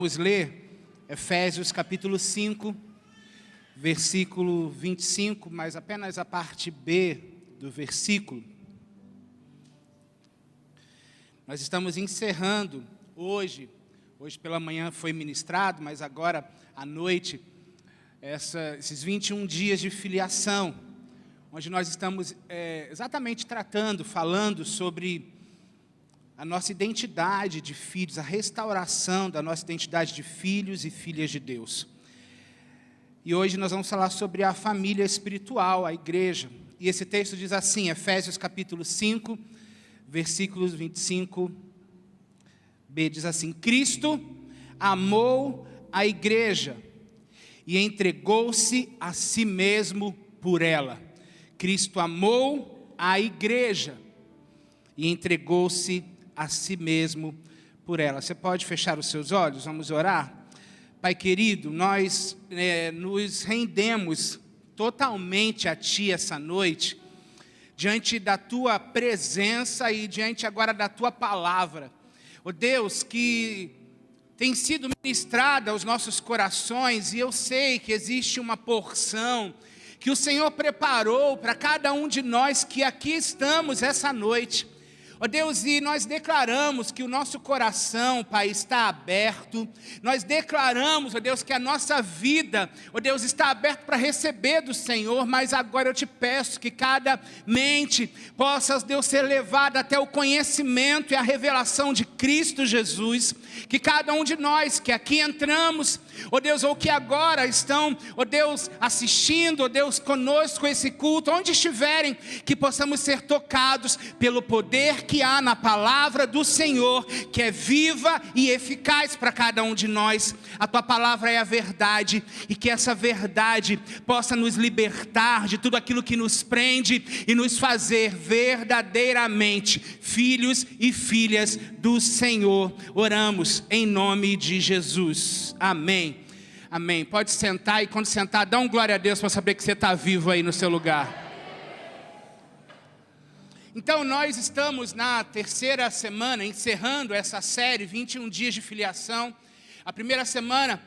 Vamos ler Efésios capítulo 5, versículo 25, mas apenas a parte B do versículo. Nós estamos encerrando hoje pela manhã foi ministrado, mas agora à noite, esses 21 dias de filiação, onde nós estamos exatamente falando sobre a nossa identidade de filhos, a restauração da nossa identidade de filhos e filhas de Deus. E hoje nós vamos falar sobre a família espiritual, a igreja. E esse texto diz assim, Efésios capítulo 5, versículos 25b, diz assim: Cristo amou a igreja e entregou-se a si mesmo por ela. Cristo amou a igreja e entregou-se a si mesmo por ela. Você pode fechar os seus olhos? Vamos orar? Pai querido, nós nos rendemos totalmente a Ti essa noite, diante da Tua presença e diante agora da Tua palavra. Ó Deus, que tem sido ministrada aos nossos corações, e eu sei que existe uma porção que o Senhor preparou para cada um de nós que aqui estamos essa noite. Ó Deus, e nós declaramos que o nosso coração, Pai, está aberto. Nós declaramos, ó Deus, que a nossa vida, ó Deus, está aberta para receber do Senhor. Mas agora eu te peço que cada mente possa, ó Deus, ser levada até o conhecimento e a revelação de Cristo Jesus. Que cada um de nós que aqui entramos, ó Deus, ou que agora estão, ó Deus, assistindo, ó Deus, conosco esse culto, onde estiverem, que possamos ser tocados pelo poder que há na palavra do Senhor, que é viva e eficaz para cada um de nós. A Tua palavra é a verdade, e que essa verdade possa nos libertar de tudo aquilo que nos prende e nos fazer verdadeiramente filhos e filhas do Senhor. Oramos em nome de Jesus. Amém. Amém. Pode sentar, e quando sentar, dá um glória a Deus para saber que você está vivo aí no seu lugar. Então nós estamos na terceira semana, encerrando essa série, 21 dias de filiação. A primeira semana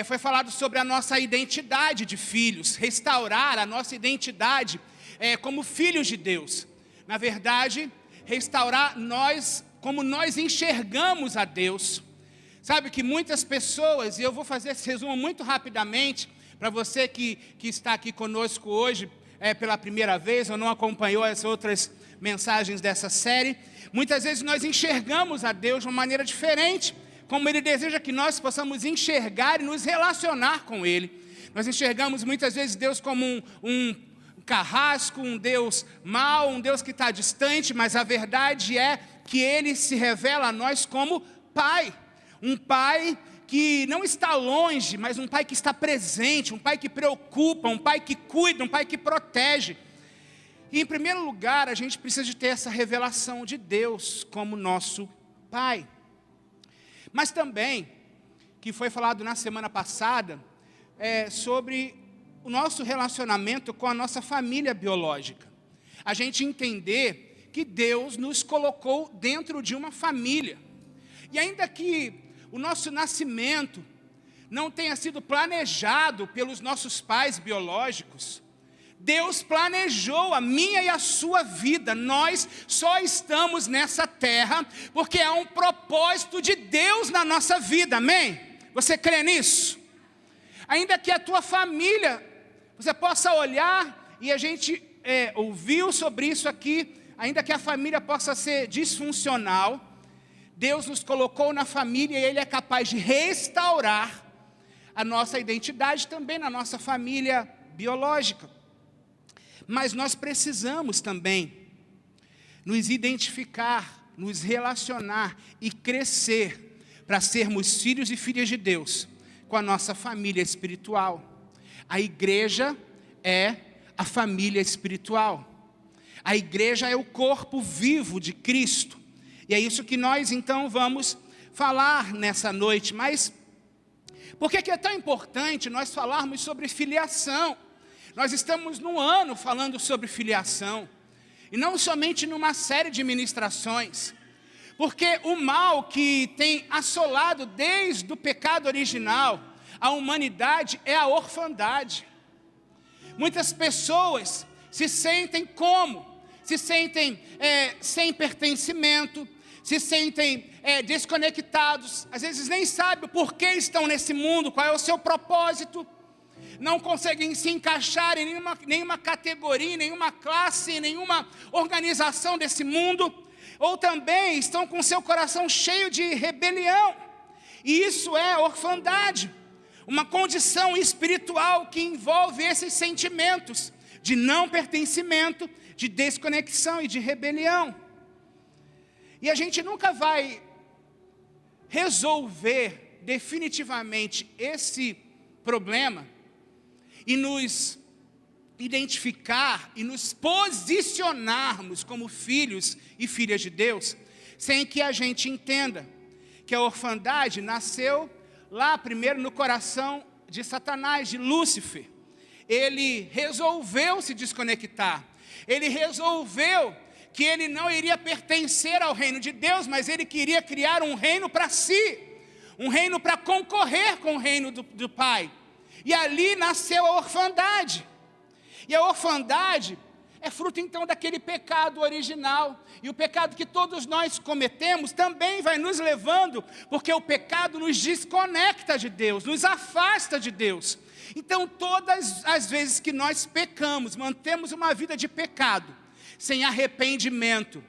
foi falado sobre a nossa identidade de filhos, restaurar a nossa identidade como filhos de Deus. Na verdade, restaurar nós, como nós enxergamos a Deus. Sabe que muitas pessoas, e eu vou fazer esse resumo muito rapidamente, para você que está aqui conosco hoje pela primeira vez, ou não acompanhou as outras mensagens dessa série, muitas vezes nós enxergamos a Deus de uma maneira diferente, como Ele deseja que nós possamos enxergar e nos relacionar com Ele. Nós enxergamos muitas vezes Deus como um carrasco, um Deus mau, um Deus que está distante, mas a verdade é que Ele se revela a nós como Pai, um Pai que não está longe, mas um Pai que está presente, um Pai que preocupa, um Pai que cuida, um Pai que protege. E em primeiro lugar, a gente precisa de ter essa revelação de Deus como nosso Pai. Mas também, que foi falado na semana passada, sobre o nosso relacionamento com a nossa família biológica. A gente entender que Deus nos colocou dentro de uma família. E ainda que o nosso nascimento não tenha sido planejado pelos nossos pais biológicos, Deus planejou a minha e a sua vida. Nós só estamos nessa terra porque há um propósito de Deus na nossa vida, amém? Você crê nisso? Ainda que a tua família, você possa olhar, e a gente ouviu sobre isso aqui, ainda que a família possa ser disfuncional, Deus nos colocou na família e Ele é capaz de restaurar a nossa identidade também na nossa família biológica. Mas nós precisamos também nos identificar, nos relacionar e crescer para sermos filhos e filhas de Deus com a nossa família espiritual. A igreja é a família espiritual. A igreja é o corpo vivo de Cristo. E é isso que nós então vamos falar nessa noite. Mas por que é tão importante nós falarmos sobre filiação? Nós estamos num ano falando sobre filiação, e não somente numa série de ministrações, Porque o mal que tem assolado desde o pecado original a humanidade é a orfandade. Muitas pessoas se sentem como? Se sentem sem pertencimento, se sentem desconectados, às vezes nem sabem por que estão nesse mundo, qual é o seu propósito, não conseguem se encaixar em nenhuma categoria, nenhuma classe, nenhuma organização desse mundo, ou também estão com seu coração cheio de rebelião, e isso é orfandade, uma condição espiritual que envolve esses sentimentos de não pertencimento, de desconexão e de rebelião. E a gente nunca vai resolver definitivamente esse problema e nos identificar e nos posicionarmos como filhos e filhas de Deus, sem que a gente entenda que a orfandade nasceu lá primeiro no coração de Satanás, de Lúcifer. Ele resolveu se desconectar, ele resolveu que ele não iria pertencer ao reino de Deus, mas ele queria criar um reino para si, um reino para concorrer com o reino do Pai. E ali nasceu a orfandade. E a orfandade é fruto então daquele pecado original. E o pecado que todos nós cometemos também vai nos levando, porque o pecado nos desconecta de Deus, nos afasta de Deus. Então todas as vezes que nós pecamos, mantemos uma vida de pecado, sem arrependimento,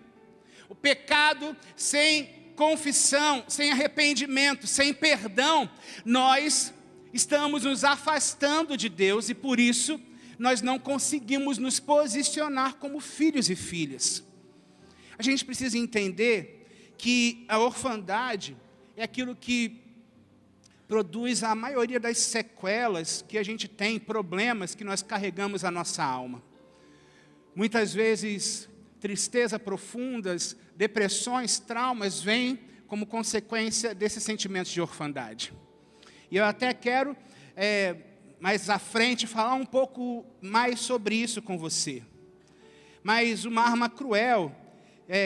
o pecado sem confissão, sem arrependimento, sem perdão, nós estamos nos afastando de Deus e por isso nós não conseguimos nos posicionar como filhos e filhas. A gente precisa entender que a orfandade é aquilo que produz a maioria das sequelas que a gente tem, problemas que nós carregamos na nossa alma. Muitas vezes, tristeza profundas, depressões, traumas vêm como consequência desses sentimentos de orfandade. E eu até quero, mais à frente, falar um pouco mais sobre isso com você. Mas uma arma cruel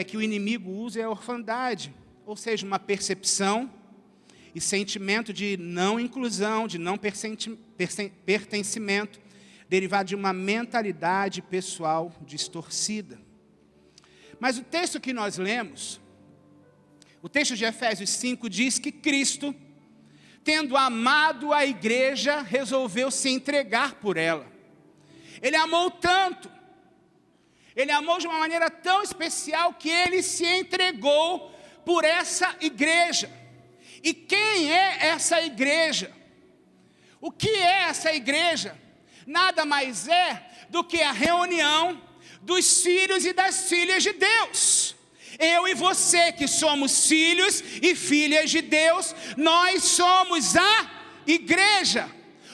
que o inimigo usa é a orfandade, ou seja, uma percepção e sentimento de não inclusão, de não pertencimento, derivado de uma mentalidade pessoal distorcida. Mas o texto que nós lemos, o texto de Efésios 5 diz que Cristo, tendo amado a igreja, resolveu se entregar por ela. Ele amou tanto, ele amou de uma maneira tão especial que ele se entregou por essa igreja. E quem é essa igreja? O que é essa igreja? Nada mais é do que a reunião dos filhos e das filhas de Deus. Eu e você que somos filhos e filhas de Deus, nós somos a igreja.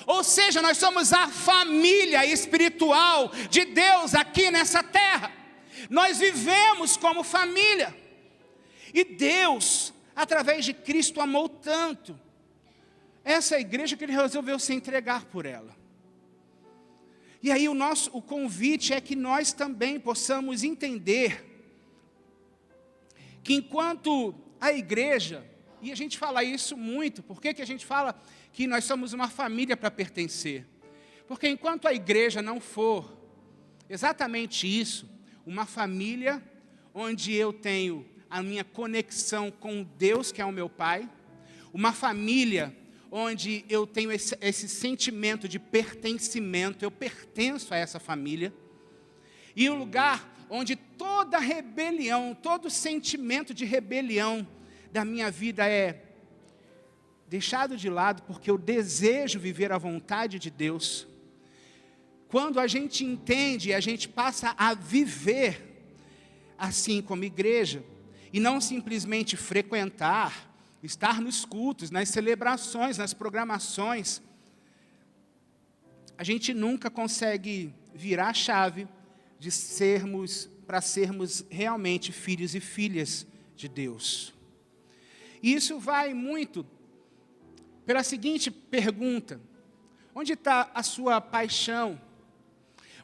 Ou seja, nós somos a família espiritual de Deus aqui nessa terra. Nós vivemos como família. E Deus, através de Cristo, amou tanto essa igreja que Ele resolveu se entregar por ela. E aí o convite é que nós também possamos entender que enquanto a igreja, e a gente fala isso muito, por que a gente fala que nós somos uma família para pertencer? Porque enquanto a igreja não for exatamente isso, uma família onde eu tenho a minha conexão com Deus, que é o meu Pai, uma família onde eu tenho esse sentimento de pertencimento, eu pertenço a essa família, e um lugar onde toda rebelião, todo sentimento de rebelião da minha vida é deixado de lado, porque eu desejo viver a vontade de Deus. Quando a gente entende, a gente passa a viver assim como igreja, e não simplesmente frequentar, estar nos cultos, nas celebrações, nas programações, a gente nunca consegue virar a chave de sermos realmente filhos e filhas de Deus. E isso vai muito pela seguinte pergunta: onde está a sua paixão?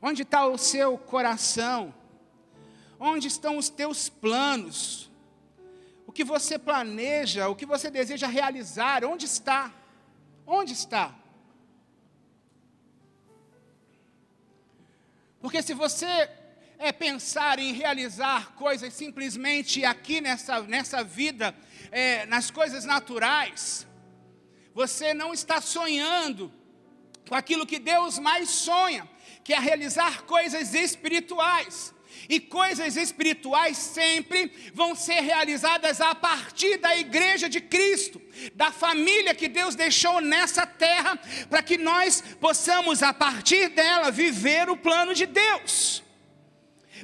Onde está o seu coração? Onde estão os teus planos? o que você planeja, o que você deseja realizar, onde está? Onde está? Porque se você pensar em realizar coisas simplesmente aqui nessa vida, nas coisas naturais, você não está sonhando com aquilo que Deus mais sonha, que é realizar coisas espirituais. E coisas espirituais sempre vão ser realizadas a partir da igreja de Cristo, da família que Deus deixou nessa terra, para que nós possamos, a partir dela, viver o plano de Deus.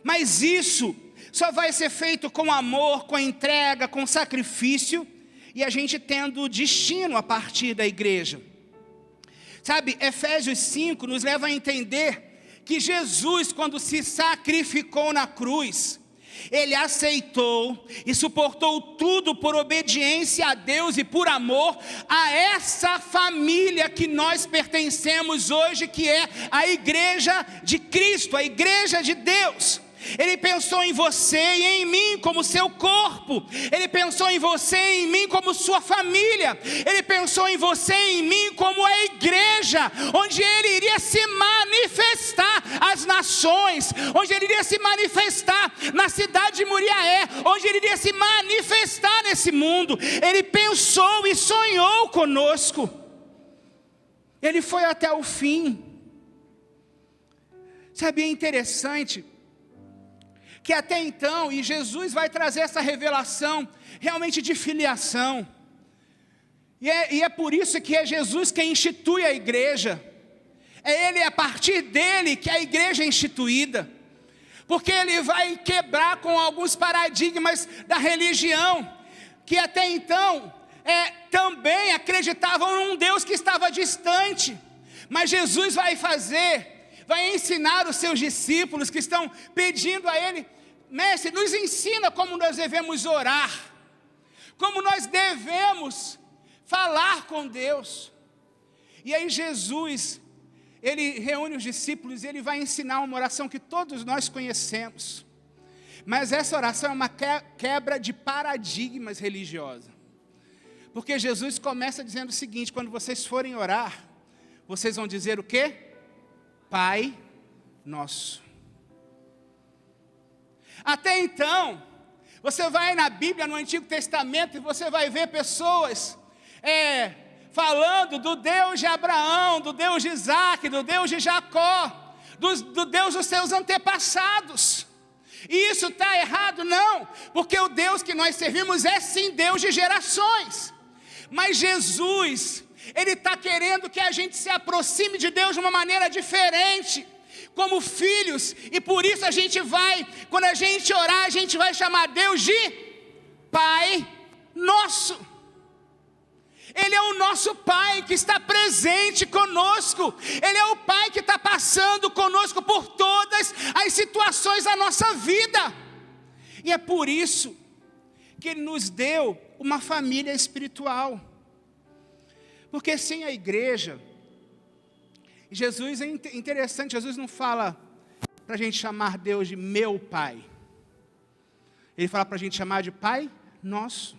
Mas isso só vai ser feito com amor, com entrega, com sacrifício, e a gente tendo destino a partir da igreja. Sabe, Efésios 5 nos leva a entender que Jesus, quando se sacrificou na cruz, Ele aceitou e suportou tudo por obediência a Deus e por amor a essa família que nós pertencemos hoje, que é a igreja de Cristo, a igreja de Deus. Ele pensou em você e em mim como seu corpo. Ele pensou em você e em mim como sua família. Ele pensou em você e em mim como a igreja, onde Ele iria se manifestar às nações, onde Ele iria se manifestar na cidade de Moriaé, onde Ele iria se manifestar nesse mundo. Ele pensou e sonhou conosco. Ele foi até o fim. Sabe, é interessante que até então, e Jesus vai trazer essa revelação realmente de filiação, e é por isso que é Jesus quem institui a igreja, é a partir dele que a igreja é instituída, porque ele vai quebrar com alguns paradigmas da religião, que até então também acreditavam num Deus que estava distante, mas Jesus vai ensinar os seus discípulos que estão pedindo a Ele: Mestre, nos ensina como nós devemos orar, como nós devemos falar com Deus. E aí Jesus, Ele reúne os discípulos e Ele vai ensinar uma oração que todos nós conhecemos. Mas essa oração é uma quebra de paradigmas religiosa. Porque Jesus começa dizendo o seguinte: quando vocês forem orar, vocês vão dizer o quê? Pai Nosso. Até então, você vai na Bíblia, no Antigo Testamento, e você vai ver pessoas falando do Deus de Abraão, do Deus de Isaac, do Deus de Jacó, do Deus dos seus antepassados. E isso está errado? Não, porque o Deus que nós servimos é sim Deus de gerações. Mas Jesus, Ele está querendo que a gente se aproxime de Deus de uma maneira diferente, como filhos, e por isso quando a gente orar, a gente vai chamar Deus de Pai Nosso. Ele é o nosso Pai que está presente conosco, Ele é o Pai que está passando conosco por todas as situações da nossa vida, e é por isso que Ele nos deu uma família espiritual, porque sem a igreja, Jesus é interessante, Jesus não fala para a gente chamar Deus de meu Pai. Ele fala para a gente chamar de Pai Nosso.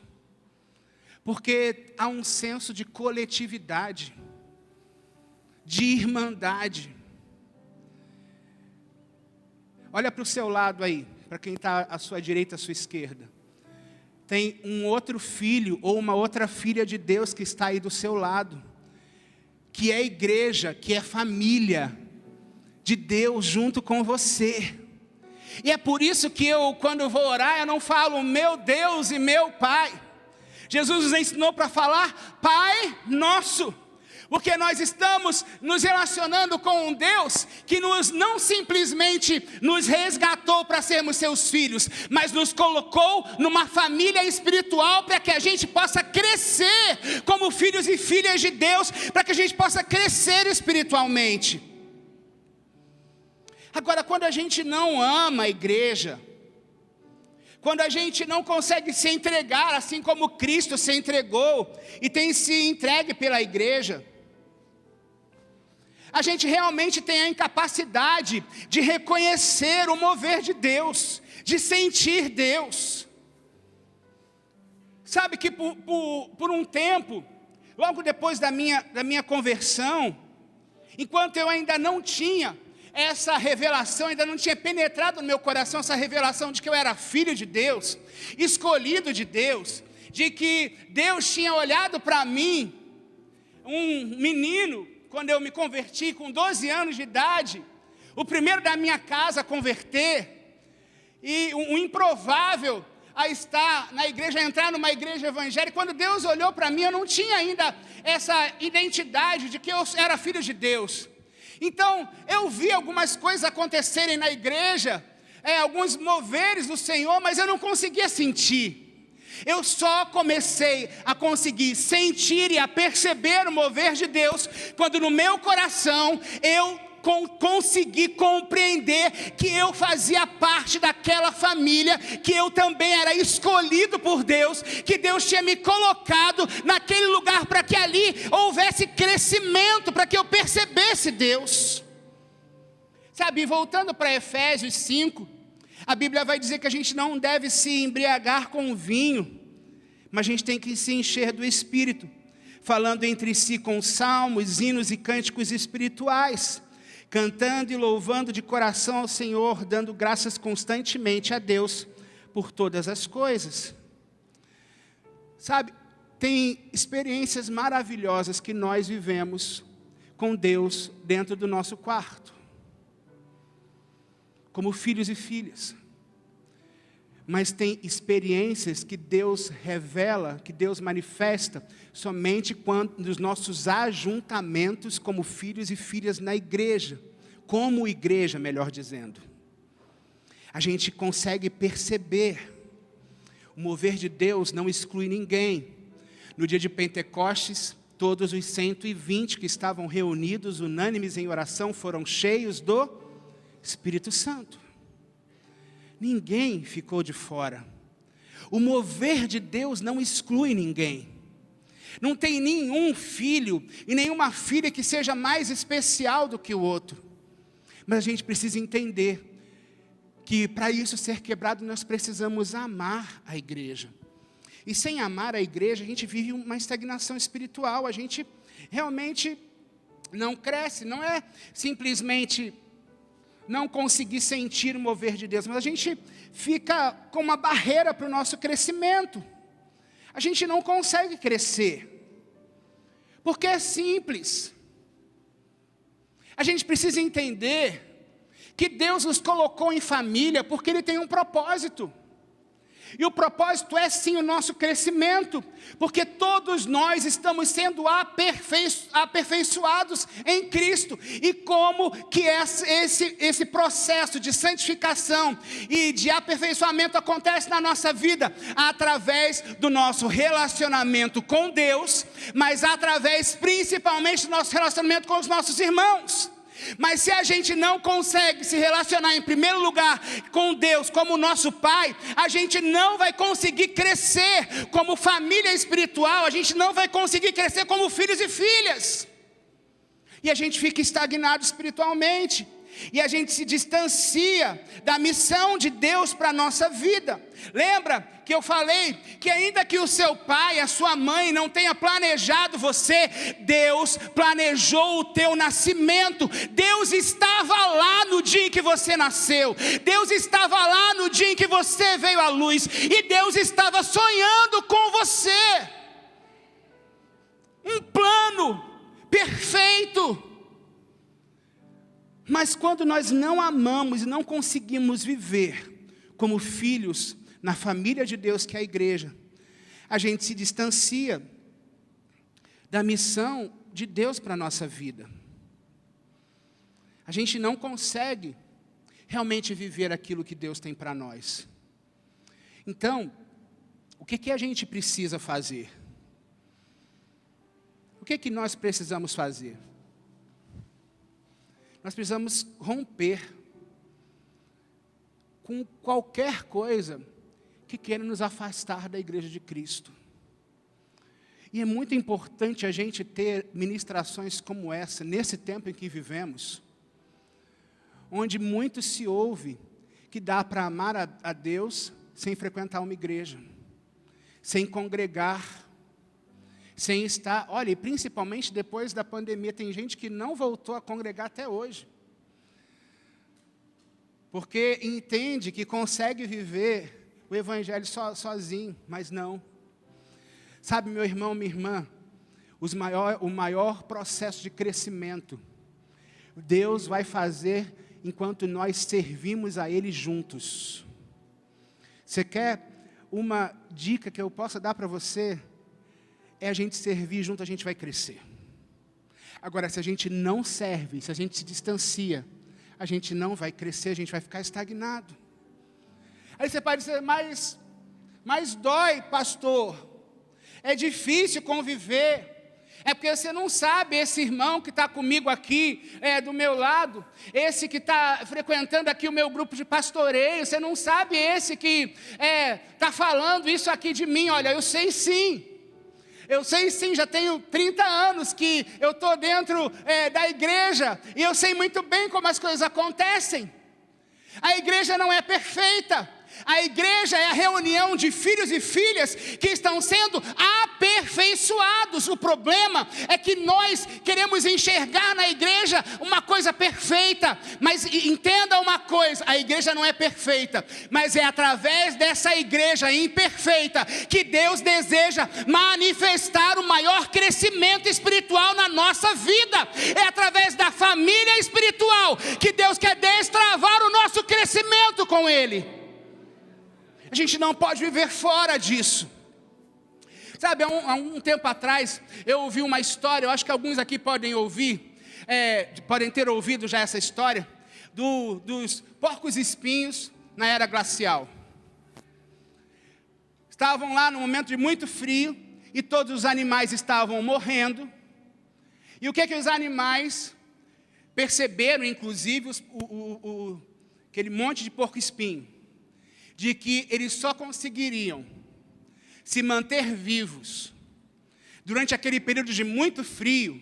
Porque há um senso de coletividade, de irmandade. Olha para o seu lado aí, para quem está à sua direita, à sua esquerda. Tem um outro filho ou uma outra filha de Deus que está aí do seu lado, que é igreja, que é família de Deus junto com você. E é por isso que quando eu vou orar, eu não falo meu Deus e meu Pai. Jesus nos ensinou para falar Pai Nosso, porque nós estamos nos relacionando com um Deus que não simplesmente nos resgatou para sermos seus filhos, mas nos colocou numa família espiritual para que a gente possa crescer como filhos e filhas de Deus, para que a gente possa crescer espiritualmente. Agora, quando a gente não ama a igreja, quando a gente não consegue se entregar assim como Cristo se entregou e tem se entregue pela igreja, a gente realmente tem a incapacidade de reconhecer o mover de Deus, de sentir Deus. Sabe que por um tempo, logo depois da minha conversão, enquanto eu ainda não tinha essa revelação, ainda não tinha penetrado no meu coração essa revelação de que eu era filho de Deus, escolhido de Deus, de que Deus tinha olhado para mim, um menino, quando eu me converti com 12 anos de idade, o primeiro da minha casa a converter, e um improvável a estar na igreja, a entrar numa igreja evangélica. Quando Deus olhou para mim, eu não tinha ainda essa identidade de que eu era filho de Deus. Então, eu vi algumas coisas acontecerem na igreja, alguns moveres do Senhor, mas eu não conseguia sentir. Eu só comecei a conseguir sentir e a perceber o mover de Deus, quando no meu coração eu consegui compreender que eu fazia parte daquela família, que eu também era escolhido por Deus, que Deus tinha me colocado naquele lugar para que ali houvesse crescimento, para que eu percebesse Deus. Sabe, voltando para Efésios 5, a Bíblia vai dizer que a gente não deve se embriagar com vinho, mas a gente tem que se encher do Espírito, falando entre si com salmos, hinos e cânticos espirituais, cantando e louvando de coração ao Senhor, dando graças constantemente a Deus por todas as coisas. Sabe, tem experiências maravilhosas que nós vivemos com Deus dentro do nosso quarto, como filhos e filhas. Mas tem experiências que Deus revela, que Deus manifesta, somente quando nos nossos ajuntamentos como filhos e filhas na igreja, como igreja, melhor dizendo. A gente consegue perceber, o mover de Deus não exclui ninguém. No dia de Pentecostes, todos os 120 que estavam reunidos, unânimes em oração, foram cheios do Espírito Santo. Ninguém ficou de fora. O mover de Deus não exclui ninguém. Não tem nenhum filho e nenhuma filha que seja mais especial do que o outro. Mas a gente precisa entender que para isso ser quebrado nós precisamos amar a igreja. E sem amar a igreja a gente vive uma estagnação espiritual. A gente realmente não cresce. Não é simplesmente não conseguir sentir o mover de Deus, mas a gente fica com uma barreira para o nosso crescimento. A gente não consegue crescer, porque é simples. A gente precisa entender que Deus nos colocou em família porque Ele tem um propósito. E o propósito é sim o nosso crescimento, porque todos nós estamos sendo aperfeiçoados em Cristo. E como que esse processo de santificação e de aperfeiçoamento acontece na nossa vida? Através do nosso relacionamento com Deus, mas através principalmente do nosso relacionamento com os nossos irmãos. Mas se a gente não consegue se relacionar em primeiro lugar com Deus como nosso Pai, a gente não vai conseguir crescer como família espiritual, a gente não vai conseguir crescer como filhos e filhas. E a gente fica estagnado espiritualmente. E a gente se distancia da missão de Deus para a nossa vida. Lembra que eu falei que ainda que o seu pai, a sua mãe não tenha planejado você, Deus planejou o teu nascimento. Deus estava lá no dia em que você nasceu. Deus estava lá no dia em que você veio à luz. E Deus estava sonhando com você. Um plano perfeito. Mas quando nós não amamos e não conseguimos viver como filhos na família de Deus que é a igreja, a gente se distancia da missão de Deus para a nossa vida. A gente não consegue realmente viver aquilo que Deus tem para nós. Então, o que a gente precisa fazer? O que nós precisamos fazer? Nós precisamos romper com qualquer coisa que queira nos afastar da igreja de Cristo. E é muito importante a gente ter ministrações como essa, nesse tempo em que vivemos, onde muito se ouve que dá para amar a Deus sem frequentar uma igreja, sem congregar, sem estar... Olha, e principalmente depois da pandemia, tem gente que não voltou a congregar até hoje. Porque entende que consegue viver o evangelho sozinho, mas não. Sabe, meu irmão, minha irmã, o maior processo de crescimento, Deus vai fazer enquanto nós servimos a Ele juntos. Você quer uma dica que eu possa dar para você? É a gente servir junto, a gente vai crescer. Agora, se a gente não serve, se a gente se distancia, a gente não vai crescer, a gente vai ficar estagnado. Aí você pode dizer, mas dói, pastor. É difícil conviver. É porque você não sabe, esse irmão que está comigo aqui, do meu lado, esse que está frequentando aqui o meu grupo de pastoreio, você não sabe esse que está falando isso aqui de mim. Olha, eu sei sim, já tenho 30 anos que eu estou dentro da igreja, e eu sei muito bem como as coisas acontecem. A igreja não é perfeita. A igreja é a reunião de filhos e filhas que estão sendo aperfeiçoados. O problema é que nós queremos enxergar na igreja uma coisa perfeita. Mas entenda uma coisa, a igreja não é perfeita, mas é através dessa igreja imperfeita que Deus deseja manifestar o maior crescimento espiritual na nossa vida. É através da família espiritual que Deus quer destravar o nosso crescimento com Ele. A gente não pode viver fora disso. Sabe, há um tempo atrás, eu ouvi uma história, eu acho que alguns aqui podem ouvir, podem ter ouvido já essa história, dos porcos espinhos na era glacial. Estavam lá num momento de muito frio, e todos os animais estavam morrendo. E o que os animais perceberam, inclusive, aquele monte de porco-espinho, de que eles só conseguiriam se manter vivos durante aquele período de muito frio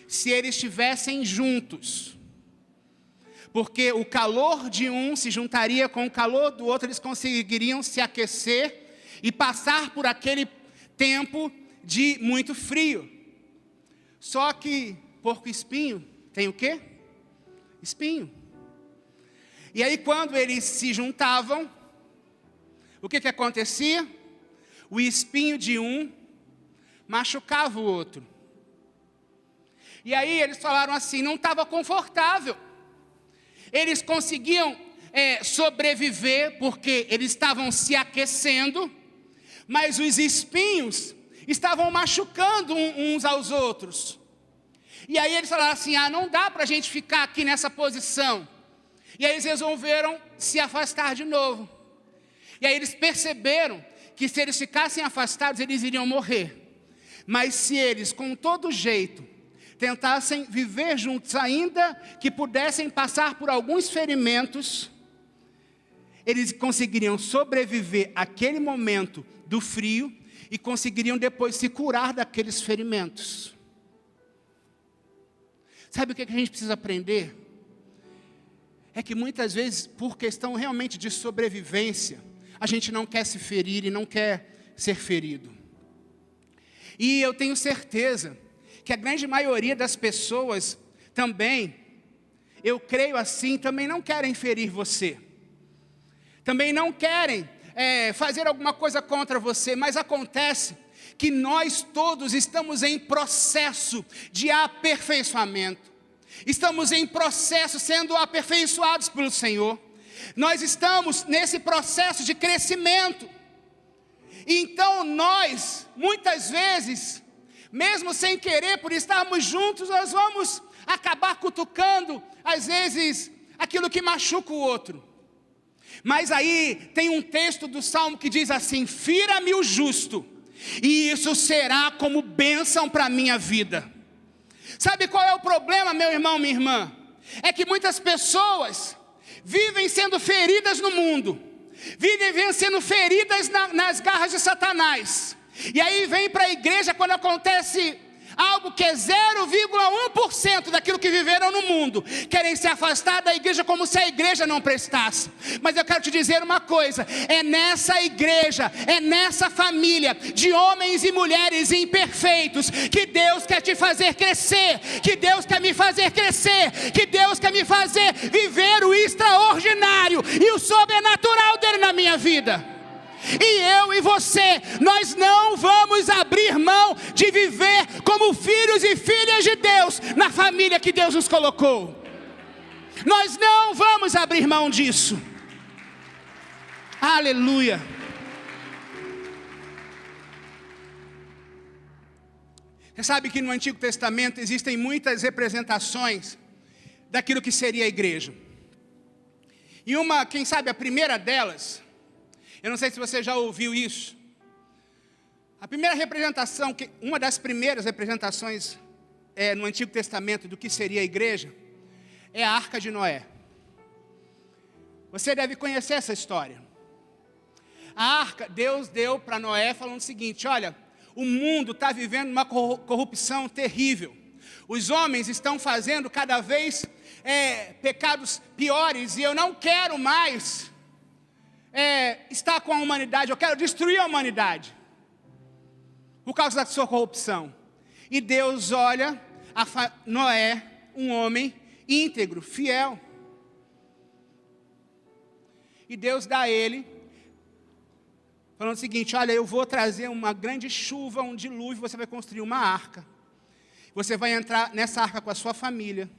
se eles estivessem juntos. Porque o calor de um se juntaria com o calor do outro, eles conseguiriam se aquecer e passar por aquele tempo de muito frio. Só que porco-espinho tem o quê? Espinho. E aí quando eles se juntavam, o que acontecia? O espinho de um machucava o outro. E aí eles falaram assim, não estava confortável. Eles conseguiam sobreviver porque eles estavam se aquecendo, mas os espinhos estavam machucando uns aos outros. E aí eles falaram assim, não dá para a gente ficar aqui nessa posição. E aí eles resolveram se afastar de novo. E aí eles perceberam que se eles ficassem afastados, eles iriam morrer. Mas se eles, com todo jeito, tentassem viver juntos, ainda que pudessem passar por alguns ferimentos, eles conseguiriam sobreviver àquele momento do frio e conseguiriam depois se curar daqueles ferimentos. Sabe o que a gente precisa aprender? É que muitas vezes, por questão realmente de sobrevivência, a gente não quer se ferir e não quer ser ferido. E eu tenho certeza que a grande maioria das pessoas também, eu creio assim, também não querem ferir você. Também não querem fazer alguma coisa contra você, mas acontece que nós todos estamos em processo de aperfeiçoamento. Estamos em processo sendo aperfeiçoados pelo Senhor. Nós estamos nesse processo de crescimento. Então nós, muitas vezes, mesmo sem querer, por estarmos juntos, nós vamos acabar cutucando, às vezes, aquilo que machuca o outro. Mas aí tem um texto do Salmo que diz assim, fira-me o justo, e isso será como bênção para a minha vida. Sabe qual é o problema, meu irmão, minha irmã? É que muitas pessoas vivem sendo feridas no mundo, vivem sendo feridas nas garras de Satanás, e aí vem para a igreja quando acontece algo que é 0,1% daquilo que viveram no mundo, querem se afastar da igreja como se a igreja não prestasse. Mas eu quero te dizer uma coisa: é nessa igreja, é nessa família de homens e mulheres imperfeitos que Deus quer te fazer crescer, que Deus quer me fazer crescer, que Deus quer me fazer viver o extraordinário e o sobrenatural dele na minha vida. E eu e você, nós não vamos abrir mão de viver como filhos e filhas de Deus na família que Deus nos colocou. Nós não vamos abrir mão disso. Aleluia. Você sabe que no Antigo Testamento existem muitas representações daquilo que seria a igreja. E quem sabe a primeira delas, eu não sei se você já ouviu isso. A primeira representação, uma das primeiras representações no Antigo Testamento do que seria a igreja, é a Arca de Noé. Você deve conhecer essa história. A arca, Deus deu para Noé falando o seguinte: olha, o mundo está vivendo uma corrupção terrível. Os homens estão fazendo cada vez pecados piores, e eu não quero mais estar com a humanidade, eu quero destruir a humanidade por causa da sua corrupção. E Deus olha Noé, um homem íntegro, fiel, e Deus dá a ele, falando o seguinte: olha, eu vou trazer uma grande chuva, um dilúvio, você vai construir uma arca, você vai entrar nessa arca com a sua família,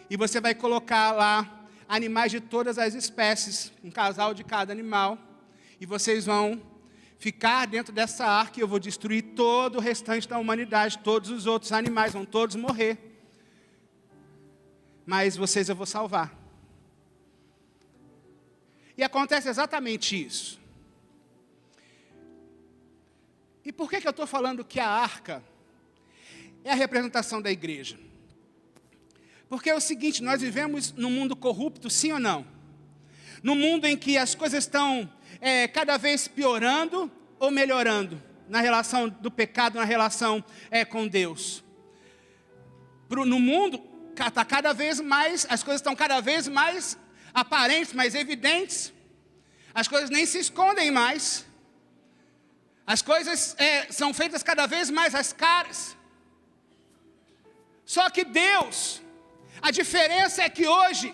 e você vai colocar lá animais de todas as espécies, um casal de cada animal, e vocês vão ficar dentro dessa arca, e eu vou destruir todo o restante da humanidade, todos os outros animais vão todos morrer, mas vocês eu vou salvar. E acontece exatamente isso. E por que eu estou falando que a arca é a representação da igreja? Porque é o seguinte: nós vivemos num mundo corrupto, sim ou não? Num mundo em que as coisas estão cada vez piorando ou melhorando na relação do pecado, na relação com Deus. No mundo está cada vez mais, as coisas estão cada vez mais aparentes, mais evidentes. As coisas nem se escondem mais. As coisas são feitas cada vez mais às caras. Só que Deus, a diferença é que hoje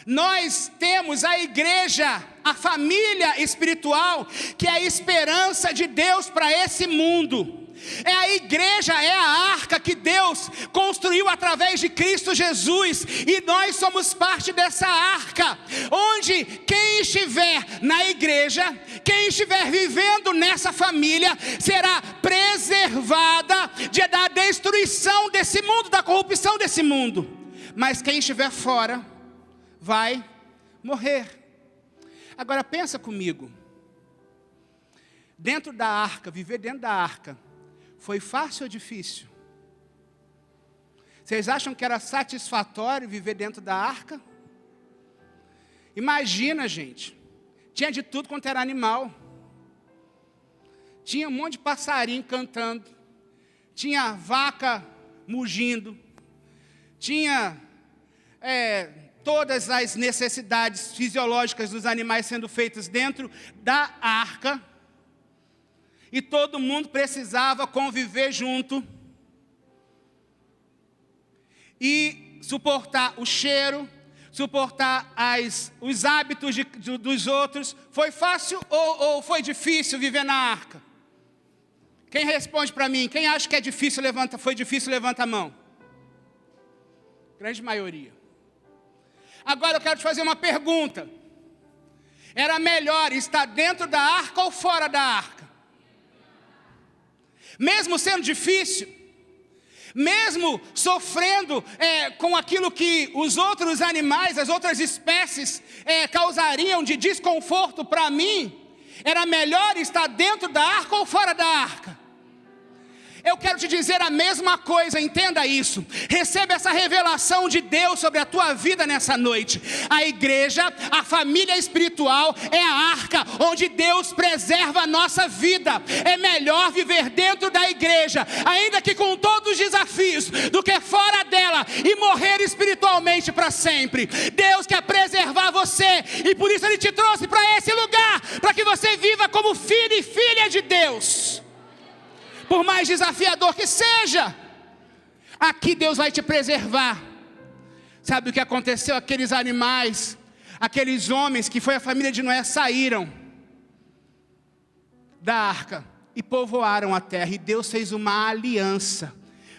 nós temos a igreja, a família espiritual, que é a esperança de Deus para esse mundo. A igreja é a arca que Deus construiu através de Cristo Jesus, e nós somos parte dessa arca, onde quem estiver na igreja, quem estiver vivendo nessa família, será preservada da destruição desse mundo, da corrupção desse mundo. Mas quem estiver fora vai morrer. Agora pensa comigo, dentro da arca, viver dentro da arca, foi fácil ou difícil? Vocês acham que era satisfatório viver dentro da arca? Imagina, gente, tinha de tudo quanto era animal, tinha um monte de passarinho cantando, tinha vaca mugindo, tinha todas as necessidades fisiológicas dos animais sendo feitas dentro da arca, e todo mundo precisava conviver junto e suportar o cheiro, suportar os hábitos dos outros. Foi fácil ou foi difícil viver na arca? Quem responde para mim? Quem acha que foi difícil, levanta a mão. Grande maioria. Agora eu quero te fazer uma pergunta: era melhor estar dentro da arca ou fora da arca? Mesmo sendo difícil, mesmo sofrendo com aquilo que os outros animais, as outras espécies causariam de desconforto para mim, era melhor estar dentro da arca ou fora da arca? eu quero te dizer a mesma coisa, entenda isso. Receba essa revelação de Deus sobre a tua vida nessa noite. A igreja, a família espiritual é a arca onde Deus preserva a nossa vida. É melhor viver dentro da igreja, ainda que com todos os desafios, do que fora dela e morrer espiritualmente para sempre. Deus quer preservar você e por isso Ele te trouxe para esse lugar, para que você viva como filho e filha de Deus. Por mais desafiador que seja, aqui Deus vai te preservar. Sabe o que aconteceu? Aqueles animais, aqueles homens que foi a família de Noé, saíram da arca e povoaram a terra, e Deus fez uma aliança.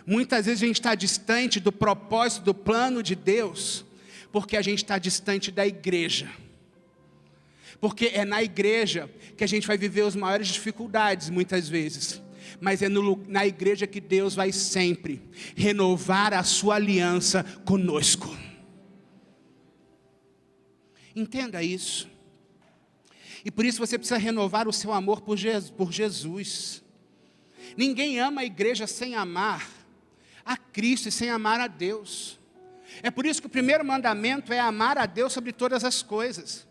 Muitas vezes a gente está distante do propósito, do plano de Deus, porque a gente está distante da igreja. Porque é na igreja que a gente vai viver as maiores dificuldades, muitas vezes. Mas é na igreja que Deus vai sempre renovar a sua aliança conosco. Entenda isso. E por isso você precisa renovar o seu amor por Jesus. Ninguém ama a igreja sem amar a Cristo e sem amar a Deus. É por isso que o primeiro mandamento é amar a Deus sobre todas as coisas.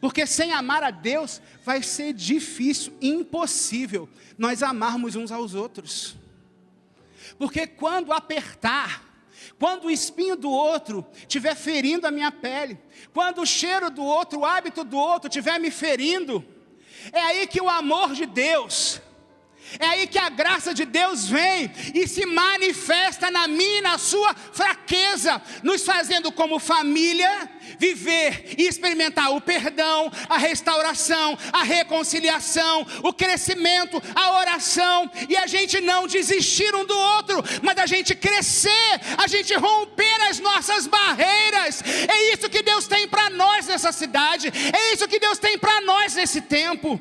Porque sem amar a Deus vai ser difícil, impossível nós amarmos uns aos outros. Porque quando apertar, quando o espinho do outro estiver ferindo a minha pele, quando o cheiro do outro, o hábito do outro estiver me ferindo, é aí que o amor de Deus, é aí que a graça de Deus vem e se manifesta na minha e na sua fraqueza, nos fazendo como família viver e experimentar o perdão, a restauração, a reconciliação, o crescimento, a oração, e a gente não desistir um do outro, mas a gente crescer, a gente romper as nossas barreiras. É isso que Deus tem para nós nessa cidade, é isso que Deus tem para nós nesse tempo.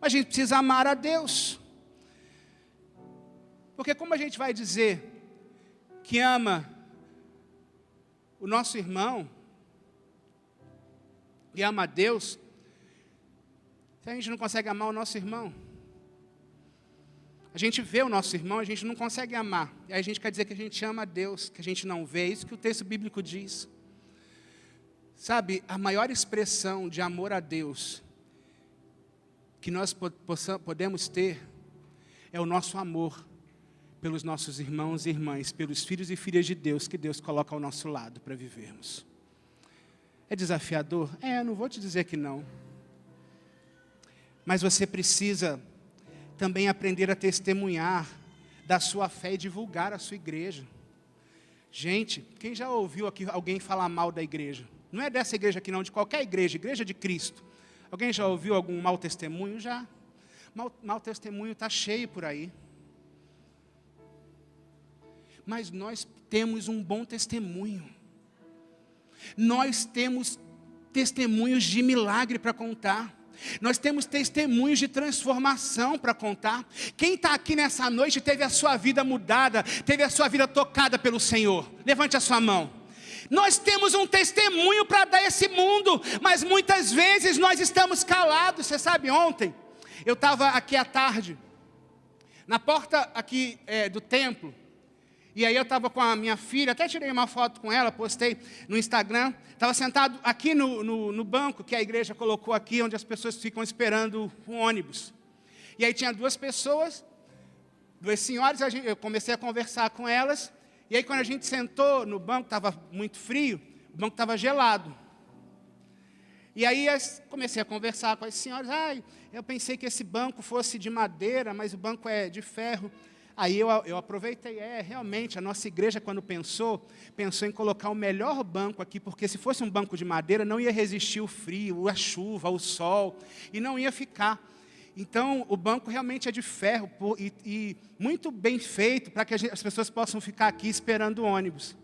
Mas a gente precisa amar a Deus. Porque como a gente vai dizer que ama o nosso irmão e ama a Deus, se a gente não consegue amar o nosso irmão? A gente vê o nosso irmão, a gente não consegue amar. E aí a gente quer dizer que a gente ama a Deus, que a gente não vê. É isso que o texto bíblico diz. Sabe, a maior expressão de amor a Deus que nós podemos ter é o nosso amor pelos nossos irmãos e irmãs, pelos filhos e filhas de Deus que Deus coloca ao nosso lado para vivermos. É desafiador? Eu não vou te dizer que não. Mas você precisa também aprender a testemunhar da sua fé e divulgar a sua igreja. Gente, quem já ouviu aqui alguém falar mal da igreja? Não é dessa igreja aqui não, de qualquer igreja, igreja de Cristo. Alguém já ouviu algum mau testemunho? Já. Mau testemunho está cheio por aí. Mas nós temos um bom testemunho. Nós temos testemunhos de milagre para contar. Nós temos testemunhos de transformação para contar. Quem está aqui nessa noite teve a sua vida mudada, teve a sua vida tocada pelo Senhor? Levante a sua mão. Nós temos um testemunho para dar a esse mundo, mas muitas vezes nós estamos calados. Você sabe, ontem eu estava aqui à tarde, na porta aqui do templo, e aí eu estava com a minha filha, até tirei uma foto com ela, postei no Instagram. Estava sentado aqui no banco que a igreja colocou aqui, onde as pessoas ficam esperando o ônibus. E aí tinha duas pessoas, duas senhoras, eu comecei a conversar com elas. E aí quando a gente sentou no banco, estava muito frio, o banco estava gelado. E aí comecei a conversar com as senhoras. Eu pensei que esse banco fosse de madeira, mas o banco é de ferro. Aí eu aproveitei, realmente, a nossa igreja, quando pensou em colocar o melhor banco aqui, porque se fosse um banco de madeira, não ia resistir o frio, a chuva, o sol, e não ia ficar. Então, o banco realmente é de ferro, e muito bem feito, para que as pessoas possam ficar aqui esperando o ônibus.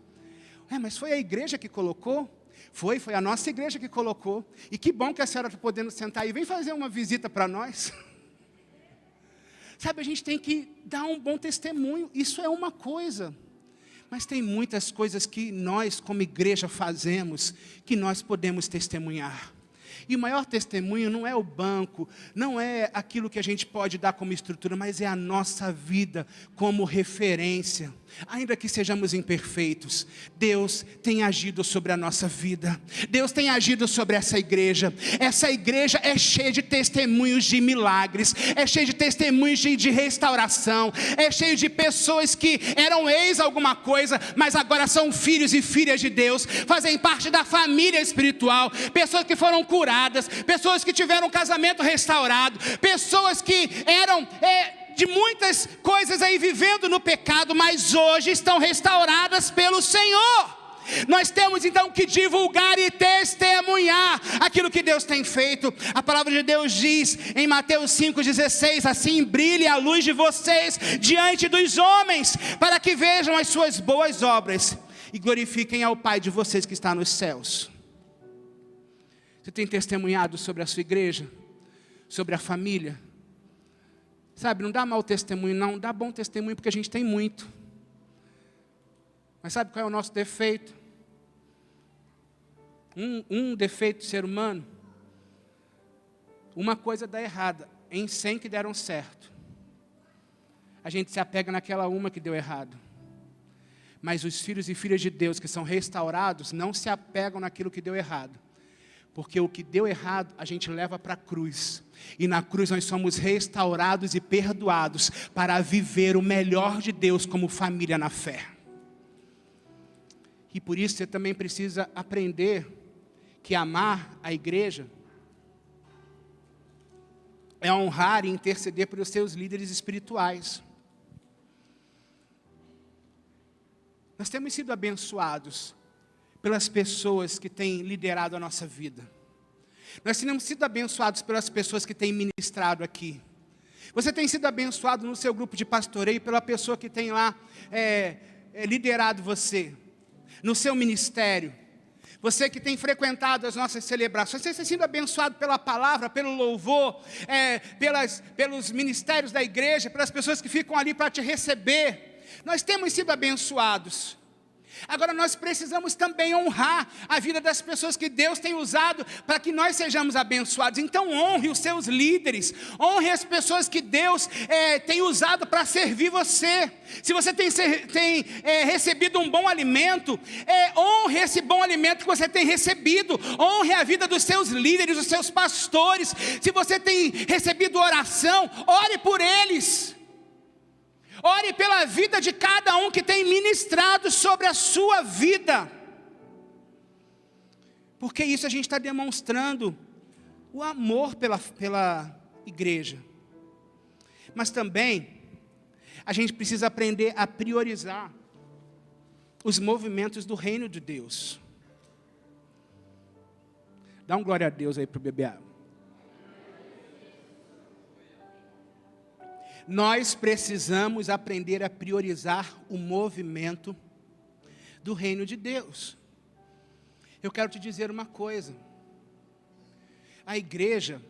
Mas foi a igreja que colocou? Foi a nossa igreja que colocou. E que bom que a senhora está podendo sentar aí. Vem fazer uma visita para nós. Sabe, a gente tem que dar um bom testemunho, isso é uma coisa. Mas tem muitas coisas que nós, como igreja, fazemos, que nós podemos testemunhar. E o maior testemunho não é o banco, não é aquilo que a gente pode dar como estrutura, mas é a nossa vida como referência. Ainda que sejamos imperfeitos, Deus tem agido sobre a nossa vida. Deus tem agido sobre essa igreja. Essa igreja é cheia de testemunhos de milagres, é cheia de testemunhos de restauração, é cheia de pessoas que eram ex alguma coisa, mas agora são filhos e filhas de Deus, fazem parte da família espiritual, pessoas que foram curadas, pessoas que tiveram um casamento restaurado, pessoas que eram de muitas coisas aí vivendo no pecado, mas hoje estão restauradas pelo Senhor. Nós temos então que divulgar e testemunhar aquilo que Deus tem feito. A palavra de Deus diz em Mateus 5,16: assim brilhe a luz de vocês diante dos homens, para que vejam as suas boas obras e glorifiquem ao Pai de vocês que está nos céus. Você tem testemunhado sobre a sua igreja, sobre a família? Sabe, não dá mau testemunho não, dá bom testemunho porque a gente tem muito. Mas sabe qual é o nosso defeito? Um defeito do ser humano, uma coisa dá errada, em 100 que deram certo. A gente se apega naquela uma que deu errado. Mas os filhos e filhas de Deus que são restaurados, não se apegam naquilo que deu errado. Porque o que deu errado, a gente leva para a cruz. E na cruz nós somos restaurados e perdoados para viver o melhor de Deus como família na fé. E por isso você também precisa aprender que amar a igreja é honrar e interceder pelos seus líderes espirituais. Nós temos sido abençoados pelas pessoas que têm liderado a nossa vida. Nós temos sido abençoados pelas pessoas que têm ministrado aqui. Você tem sido abençoado no seu grupo de pastoreio pela pessoa que tem lá liderado você, no seu ministério. Você que tem frequentado as nossas celebrações, você tem sido abençoado pela palavra, pelo louvor, pelos ministérios da igreja, pelas pessoas que ficam ali para te receber. Nós temos sido abençoados. Agora nós precisamos também honrar a vida das pessoas que Deus tem usado para que nós sejamos abençoados. Então honre os seus líderes, honre as pessoas que Deus tem usado para servir você. Se você tem recebido um bom alimento, honre esse bom alimento que você tem recebido. Honre a vida dos seus líderes, dos seus pastores. Se você tem recebido oração, ore por eles. Ore pela vida de cada um que tem ministrado sobre a sua vida. Porque isso a gente está demonstrando o amor pela igreja. Mas também, a gente precisa aprender a priorizar os movimentos do reino de Deus. Dá um glória a Deus aí para o bebê. Nós precisamos aprender a priorizar o movimento do reino de Deus. Eu quero te dizer uma coisa. A igreja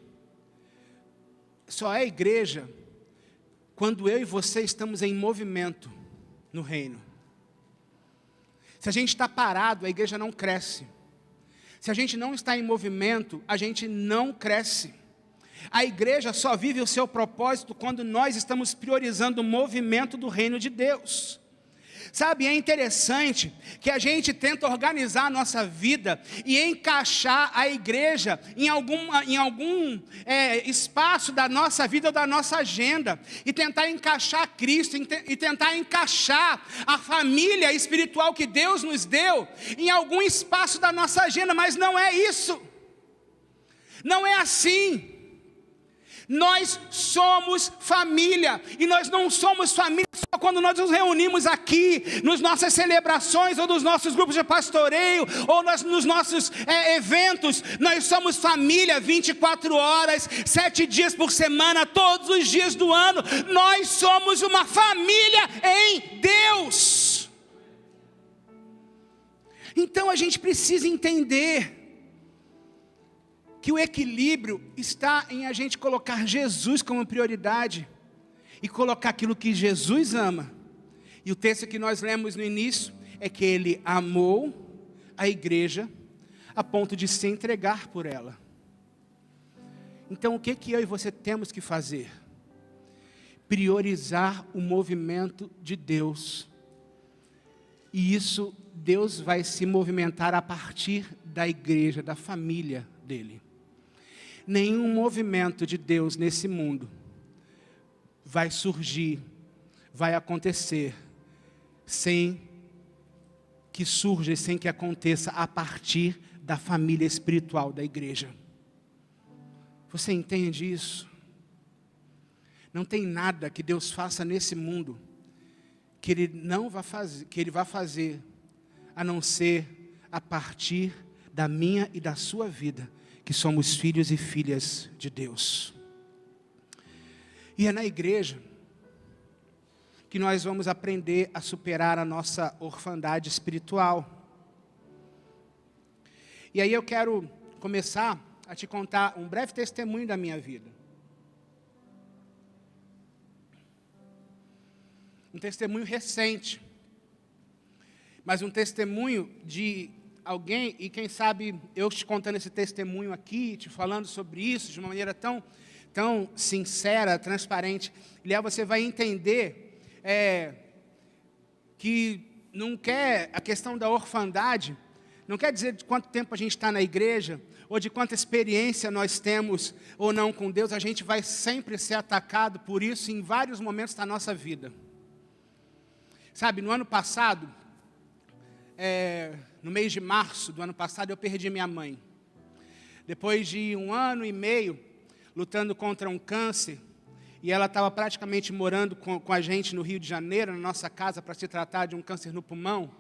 só é igreja quando eu e você estamos em movimento no reino. Se a gente está parado, a igreja não cresce. Se a gente não está em movimento, a gente não cresce. A igreja só vive o seu propósito quando nós estamos priorizando o movimento do reino de Deus. Sabe, é interessante que a gente tenta organizar a nossa vida e encaixar a igreja em algum espaço da nossa vida ou da nossa agenda. E tentar encaixar Cristo, e tentar encaixar a família espiritual que Deus nos deu em algum espaço da nossa agenda. Mas não é isso. Não é assim. Nós somos família, e nós não somos família só quando nós nos reunimos aqui, nas nossas celebrações, ou nos nossos grupos de pastoreio, ou nos nossos eventos. Nós somos família 24 horas, 7 dias por semana, todos os dias do ano. Nós somos uma família em Deus. Então a gente precisa entender que o equilíbrio está em a gente colocar Jesus como prioridade e colocar aquilo que Jesus ama. E o texto que nós lemos no início é que Ele amou a igreja a ponto de se entregar por ela. Então, o que eu e você temos que fazer? Priorizar o movimento de Deus. E isso, Deus vai se movimentar a partir da igreja, da família dele. Nenhum movimento de Deus nesse mundo vai surgir, vai acontecer, sem que surja e sem que aconteça a partir da família espiritual da igreja. Você entende isso? Não tem nada que Deus faça nesse mundo que Ele não vá fazer, que Ele vá fazer, a não ser a partir da minha e da sua vida, que somos filhos e filhas de Deus. E é na igreja que nós vamos aprender a superar a nossa orfandade espiritual. E aí eu quero começar a te contar um breve testemunho da minha vida. Um testemunho recente, mas um testemunho de alguém, e quem sabe eu te contando esse testemunho aqui, te falando sobre isso de uma maneira tão sincera, transparente, Léo, você vai entender que não quer a questão da orfandade, não quer dizer de quanto tempo a gente está na igreja, ou de quanta experiência nós temos ou não com Deus, a gente vai sempre ser atacado por isso em vários momentos da nossa vida. Sabe, no ano passado, no mês de março do ano passado, eu perdi minha mãe. Depois de 1 ano e meio lutando contra um câncer, e ela estava praticamente morando com a gente no Rio de Janeiro, na nossa casa, para se tratar de um câncer no pulmão,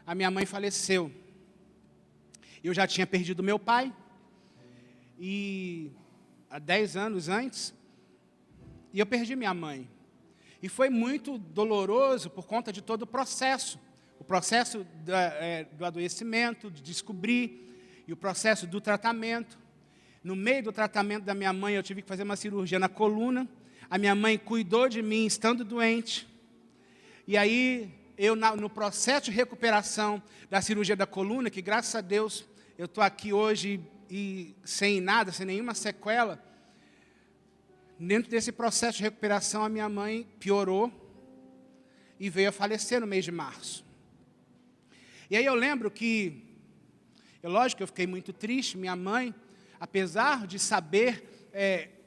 a minha mãe faleceu. Eu já tinha perdido meu pai, e há 10 anos antes, e eu perdi minha mãe. E foi muito doloroso por conta de todo o processo do adoecimento, de descobrir, e o processo do tratamento. No meio do tratamento da minha mãe, eu tive que fazer uma cirurgia na coluna. A minha mãe cuidou de mim estando doente. E aí, eu no processo de recuperação da cirurgia da coluna, que graças a Deus eu estou aqui hoje e sem nada, sem nenhuma sequela. Dentro desse processo de recuperação, a minha mãe piorou e veio a falecer no mês de março. E aí eu lembro que, lógico que eu fiquei muito triste, minha mãe, apesar de saber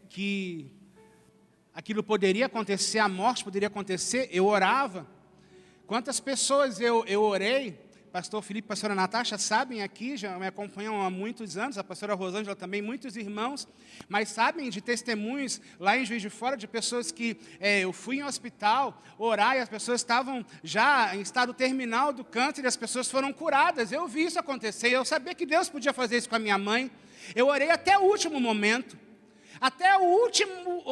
que aquilo poderia acontecer, a morte poderia acontecer, eu orava. Quantas pessoas eu orei, pastor Felipe e pastora Natasha sabem aqui, já me acompanham há muitos anos, a pastora Rosângela também, muitos irmãos, mas sabem de testemunhos lá em Juiz de Fora, de pessoas que eu fui em hospital orar e as pessoas estavam já em estado terminal do câncer e as pessoas foram curadas. Eu vi isso acontecer, eu sabia que Deus podia fazer isso com a minha mãe. Eu orei até o último momento. Até o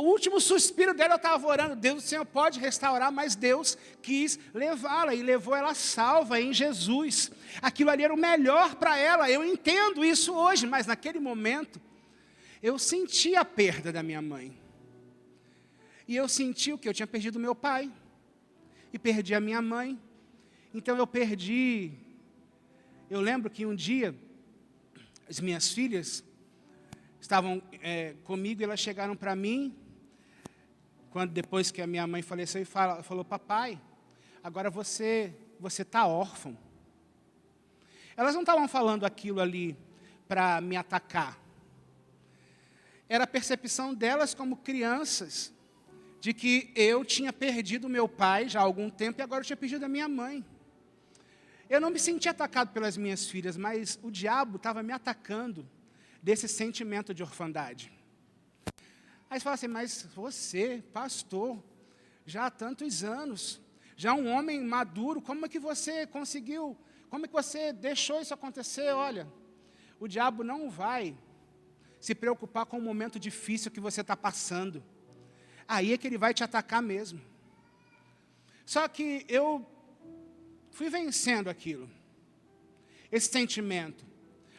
último suspiro dela eu estava orando. Deus, o Senhor pode restaurar, mas Deus quis levá-la e levou ela salva em Jesus. Aquilo ali era o melhor para ela. Eu entendo isso hoje, mas naquele momento eu senti a perda da minha mãe. E eu senti o que? Eu tinha perdido meu pai e perdi a minha mãe. Então eu lembro que um dia as minhas filhas estavam comigo e elas chegaram para mim, depois que a minha mãe faleceu, e falou, papai, agora você está órfão. Elas não estavam falando aquilo ali para me atacar. Era a percepção delas como crianças, de que eu tinha perdido meu pai já há algum tempo e agora eu tinha perdido a minha mãe. Eu não me senti atacado pelas minhas filhas, mas o diabo estava me atacando desse sentimento de orfandade. Aí você fala assim, mas você, pastor, já há tantos anos, já um homem maduro, como é que você conseguiu, como é que você deixou isso acontecer? Olha, o diabo não vai se preocupar com o momento difícil que você está passando. Aí é que ele vai te atacar mesmo. Só que eu fui vencendo aquilo, esse sentimento.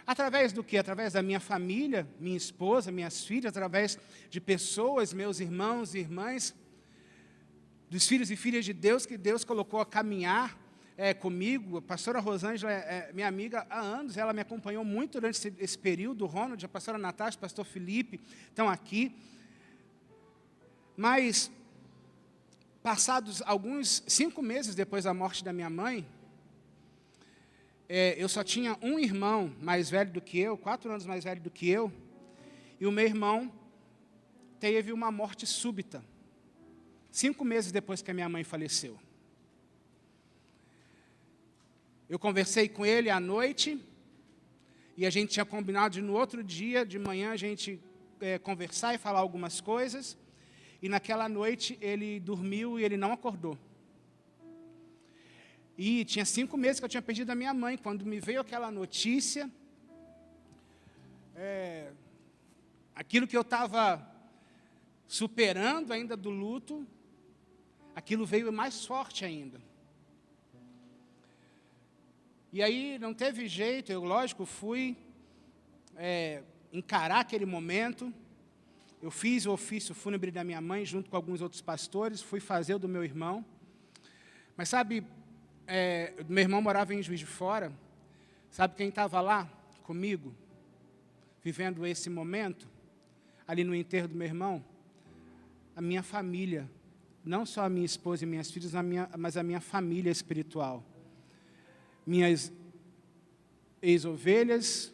Através do quê? Através da minha família, minha esposa, minhas filhas, através de pessoas, meus irmãos e irmãs, dos filhos e filhas de Deus, que Deus colocou a caminhar comigo. A pastora Rosângela é minha amiga há anos, ela me acompanhou muito durante esse período. O Ronald, a pastora Natasha, o pastor Felipe estão aqui. Mas, passados 5 meses depois da morte da minha mãe, eu só tinha um irmão mais velho do que eu, 4 anos mais velho do que eu, e o meu irmão teve uma morte súbita, 5 meses depois que a minha mãe faleceu. Eu conversei com ele à noite, e a gente tinha combinado de no outro dia, de manhã, a gente conversar e falar algumas coisas, e naquela noite ele dormiu e ele não acordou. E tinha 5 meses que eu tinha perdido a minha mãe. Quando me veio aquela notícia, aquilo que eu estava superando ainda do luto, aquilo veio mais forte ainda. E aí não teve jeito, eu, lógico, fui encarar aquele momento. Eu fiz o ofício fúnebre da minha mãe, junto com alguns outros pastores, fui fazer o do meu irmão. Mas sabe, meu irmão morava em Juiz de Fora, sabe quem estava lá comigo, vivendo esse momento, ali no enterro do meu irmão? A minha família, não só a minha esposa e minhas filhas, mas a minha família espiritual. Minhas ex-ovelhas,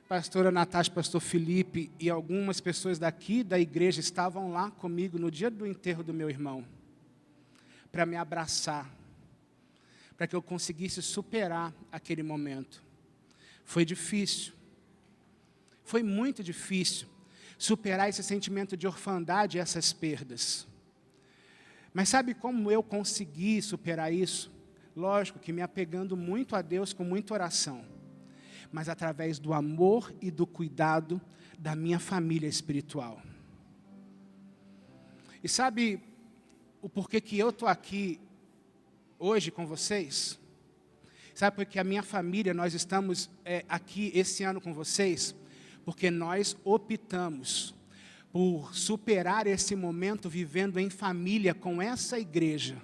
pastora Natasha, pastor Felipe e algumas pessoas daqui da igreja estavam lá comigo no dia do enterro do meu irmão, para me abraçar, para que eu conseguisse superar aquele momento. Foi difícil, foi muito difícil superar esse sentimento de orfandade e essas perdas. Mas sabe como eu consegui superar isso? Lógico que me apegando muito a Deus com muita oração, mas através do amor e do cuidado da minha família espiritual. E sabe o porquê que eu estou aqui hoje com vocês? Sabe porque a minha família, nós estamos aqui esse ano com vocês? Porque nós optamos por superar esse momento vivendo em família com essa igreja.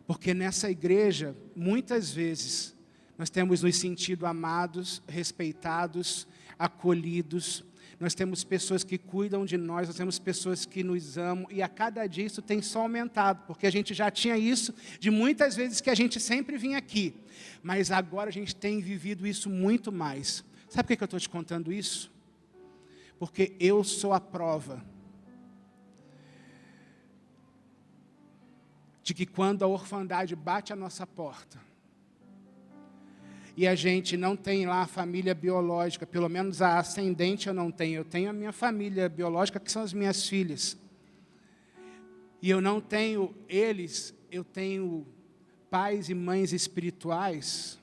Porque nessa igreja, muitas vezes, nós temos nos sentido amados, respeitados, acolhidos. Nós temos pessoas que cuidam de nós temos pessoas que nos amam. E a cada dia isso tem só aumentado. Porque a gente já tinha isso de muitas vezes que a gente sempre vinha aqui. Mas agora a gente tem vivido isso muito mais. Sabe por que eu estou te contando isso? Porque eu sou a prova de que quando a orfandade bate a nossa porta, e a gente não tem lá a família biológica, pelo menos a ascendente eu não tenho. Eu tenho a minha família biológica, que são as minhas filhas. E eu não tenho eles, eu tenho pais e mães espirituais.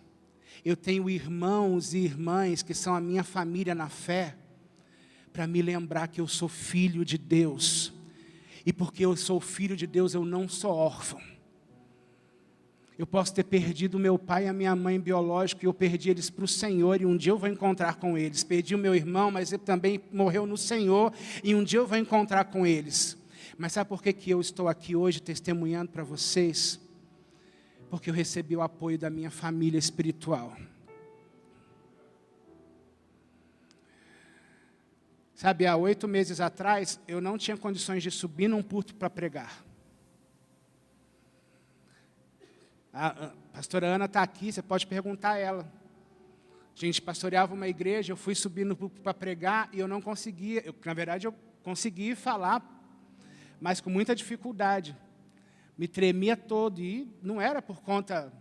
Eu tenho irmãos e irmãs que são a minha família na fé, para me lembrar que eu sou filho de Deus. E porque eu sou filho de Deus, eu não sou órfão. Eu posso ter perdido meu pai e a minha mãe biológica, e eu perdi eles para o Senhor, e um dia eu vou encontrar com eles. Perdi o meu irmão, mas ele também morreu no Senhor, e um dia eu vou encontrar com eles. Mas sabe por que eu estou aqui hoje testemunhando para vocês? Porque eu recebi o apoio da minha família espiritual. Sabe, há 8 meses atrás, eu não tinha condições de subir num púlpito para pregar. A pastora Ana está aqui, você pode perguntar a ela. A gente pastoreava uma igreja, eu fui subir no púlpito para pregar e eu não conseguia. Na verdade, eu consegui falar, mas com muita dificuldade. Me tremia todo e não era por conta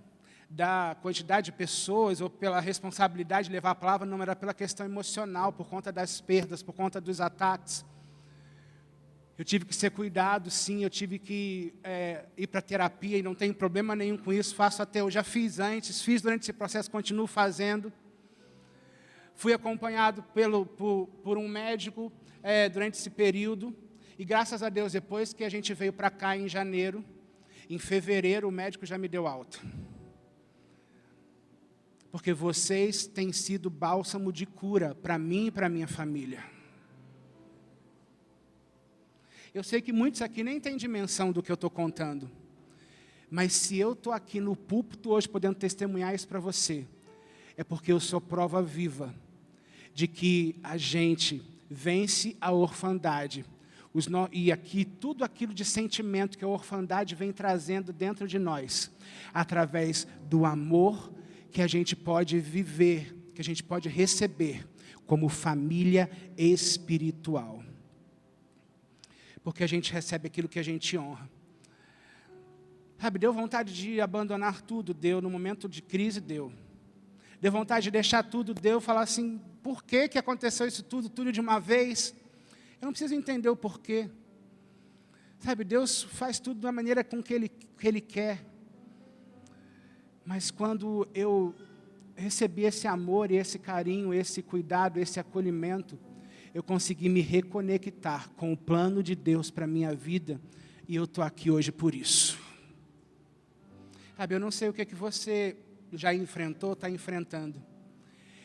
da quantidade de pessoas ou pela responsabilidade de levar a palavra, não, era pela questão emocional, por conta das perdas, por conta dos ataques. Eu tive que ser cuidado, sim, eu tive que ir para terapia e não tenho problema nenhum com isso, faço até hoje, já fiz antes, fiz durante esse processo, continuo fazendo. Fui acompanhado por um médico durante esse período e graças a Deus, depois que a gente veio para cá em janeiro, em fevereiro o médico já me deu alta. Porque vocês têm sido bálsamo de cura para mim e para minha família. Eu sei que muitos aqui nem têm dimensão do que eu estou contando. Mas se eu estou aqui no púlpito hoje podendo testemunhar isso para você, é porque eu sou prova viva de que a gente vence a orfandade. E aqui tudo aquilo de sentimento que a orfandade vem trazendo dentro de nós, através do amor que a gente pode viver, que a gente pode receber como família espiritual. Porque a gente recebe aquilo que a gente honra. Sabe, deu vontade de abandonar tudo, deu, no momento de crise, deu. Deu vontade de deixar tudo, deu, falar assim, por que aconteceu isso tudo de uma vez? Eu não preciso entender o porquê. Sabe, Deus faz tudo da maneira com que Ele quer. Mas quando eu recebi esse amor, e esse carinho, esse cuidado, esse acolhimento, eu consegui me reconectar com o plano de Deus para a minha vida, e eu estou aqui hoje por isso. Sabe, eu não sei o que você já enfrentou, está enfrentando,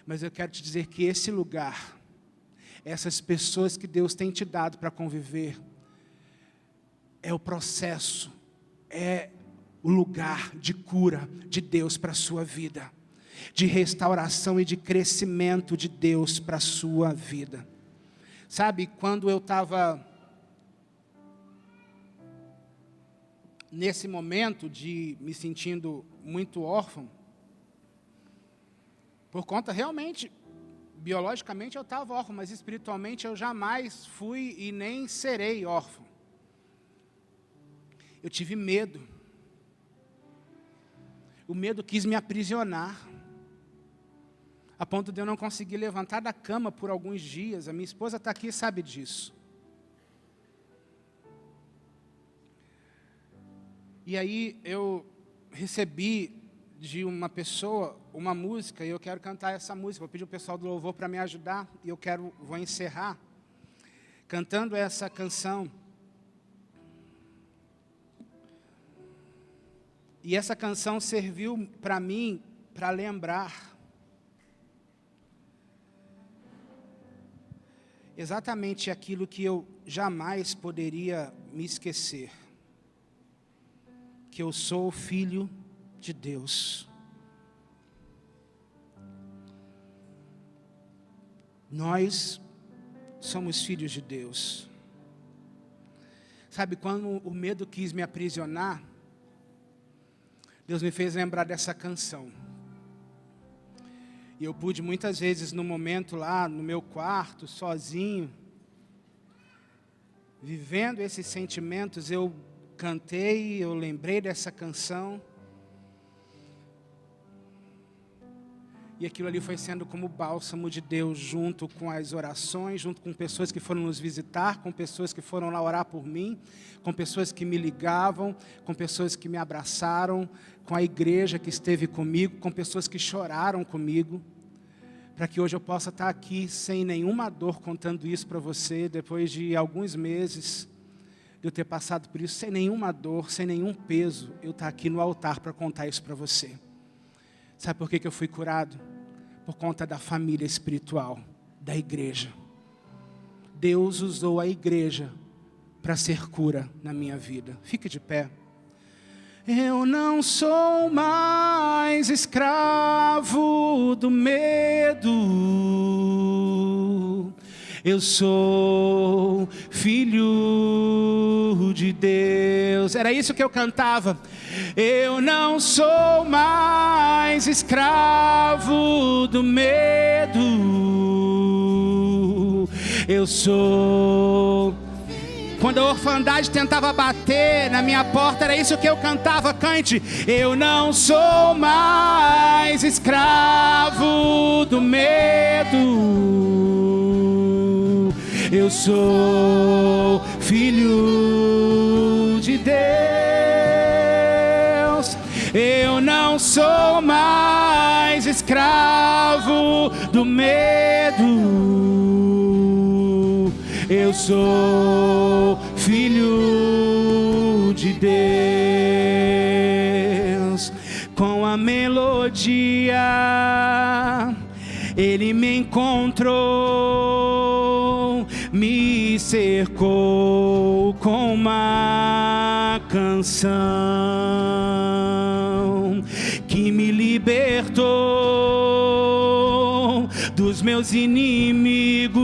mas eu quero te dizer que esse lugar, essas pessoas que Deus tem te dado para conviver, é o processo, é o lugar de cura de Deus para a sua vida, de restauração e de crescimento de Deus para a sua vida. Sabe, quando eu estava nesse momento de me sentindo muito órfão, por conta realmente, biologicamente eu estava órfão, mas espiritualmente eu jamais fui e nem serei órfão. Eu tive medo. O medo quis me aprisionar, a ponto de eu não conseguir levantar da cama por alguns dias. A minha esposa está aqui e sabe disso. E aí eu recebi de uma pessoa uma música, e eu quero cantar essa música. Vou pedir o pessoal do louvor para me ajudar, e vou encerrar cantando essa canção. E essa canção serviu para mim, para lembrar exatamente aquilo que eu jamais poderia me esquecer. Que eu sou filho de Deus. Nós somos filhos de Deus. Sabe, quando o medo quis me aprisionar, Deus me fez lembrar dessa canção. E eu pude muitas vezes, no momento lá, no meu quarto, sozinho, vivendo esses sentimentos, eu cantei, eu lembrei dessa canção. E aquilo ali foi sendo como bálsamo de Deus, junto com as orações, junto com pessoas que foram nos visitar, com pessoas que foram lá orar por mim, com pessoas que me ligavam, com pessoas que me abraçaram, com a igreja que esteve comigo, com pessoas que choraram comigo, para que hoje eu possa estar aqui sem nenhuma dor contando isso para você, depois de alguns meses de eu ter passado por isso, sem nenhuma dor, sem nenhum peso, eu estar aqui no altar para contar isso para você. Sabe por que eu fui curado? Por conta da família espiritual, da igreja. Deus usou a igreja para ser cura na minha vida. Fique de pé. Eu não sou mais escravo do medo. Eu sou filho de Deus. Era isso que eu cantava. Eu não sou mais escravo do medo. Eu sou... Quando a orfandade tentava bater na minha porta, era isso que eu cantava. Cante. Eu não sou mais escravo do medo. Eu sou filho de Deus. Eu não sou mais escravo do medo. Eu sou filho de Deus. Com a melodia Ele me encontrou, me cercou com uma canção. meus inimigos,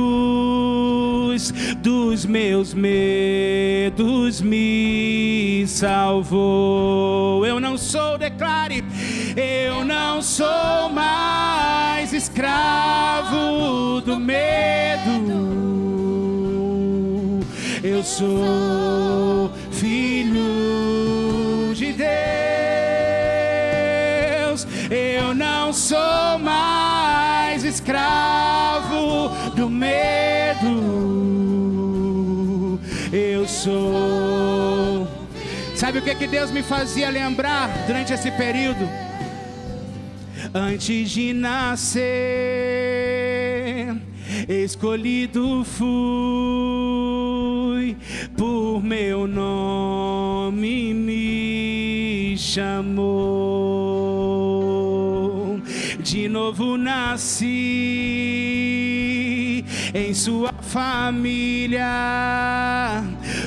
dos meus medos me salvou. Eu não sou, declare, eu não sou mais escravo do medo. Eu sou filho de Deus. Eu não sou mais escravo do medo. Eu sou. Sabe o que Deus me fazia lembrar durante esse período? Antes de nascer, escolhido fui, por meu nome me chamou. De novo nasci em sua família,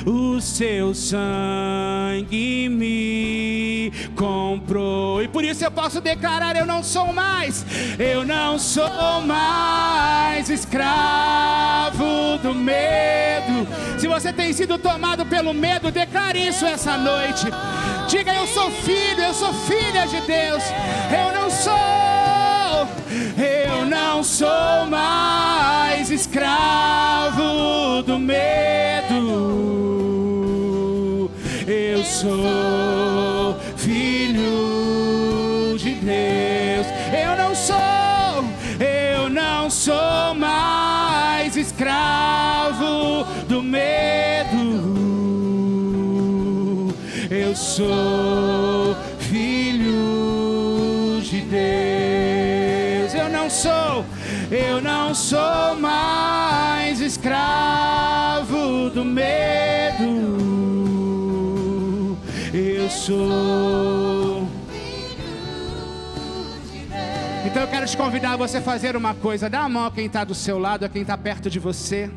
o seu sangue me comprou. E por isso eu posso declarar, eu não sou mais escravo do medo. Se você tem sido tomado pelo medo, declare isso essa noite. Diga, eu sou filha de Deus. Eu não sou mais escravo do medo. Eu sou filho de Deus. Eu não sou mais escravo do medo. Eu sou filho de Deus. Eu não sou mais escravo do medo. Eu sou. Então eu quero te convidar a você fazer uma coisa. Dá a mão a quem está do seu lado, a quem está perto de você,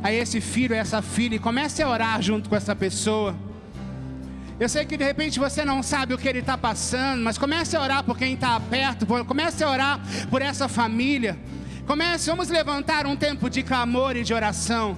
a esse filho, a essa filha, e comece a orar junto com essa pessoa. Eu sei que de repente você não sabe o que ele está passando, mas comece a orar por quem está perto, comece a orar por essa família. Vamos levantar um tempo de clamor e de oração.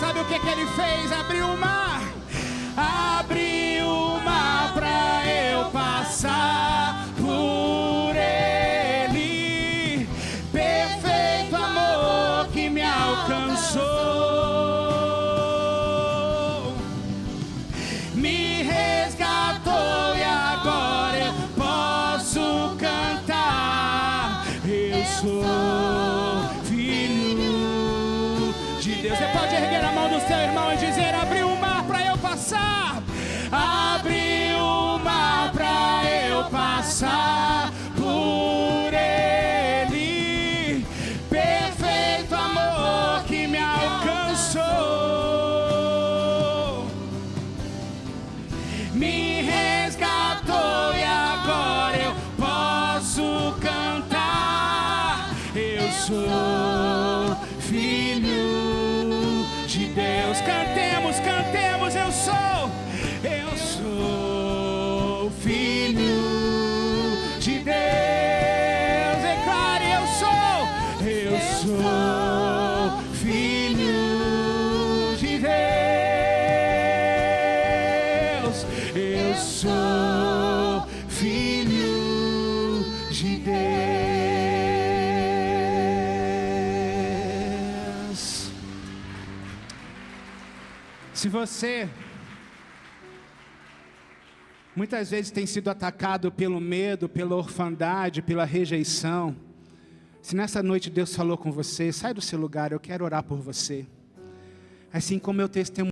Sabe o que ele fez? Abriu o mar pra eu passar por ele. Perfeito amor que me alcançou, me resgatou e agora eu posso cantar. Eu sou filho de Deus. Você pode erguer a mão do seu irmão e dizer: abriu o mar para eu passar. Abriu o mar para eu passar por ele. Perfeito amor que me alcançou, me resgatou e agora eu posso cantar. Eu sou filho de Deus. Cantemos, eu sou filho de Deus. Declare, eu sou filho sou filho de Deus. Se você muitas vezes tem sido atacado pelo medo, pela orfandade, pela rejeição, se nessa noite Deus falou com você, sai do seu lugar, eu quero orar por você. Assim como eu testemunho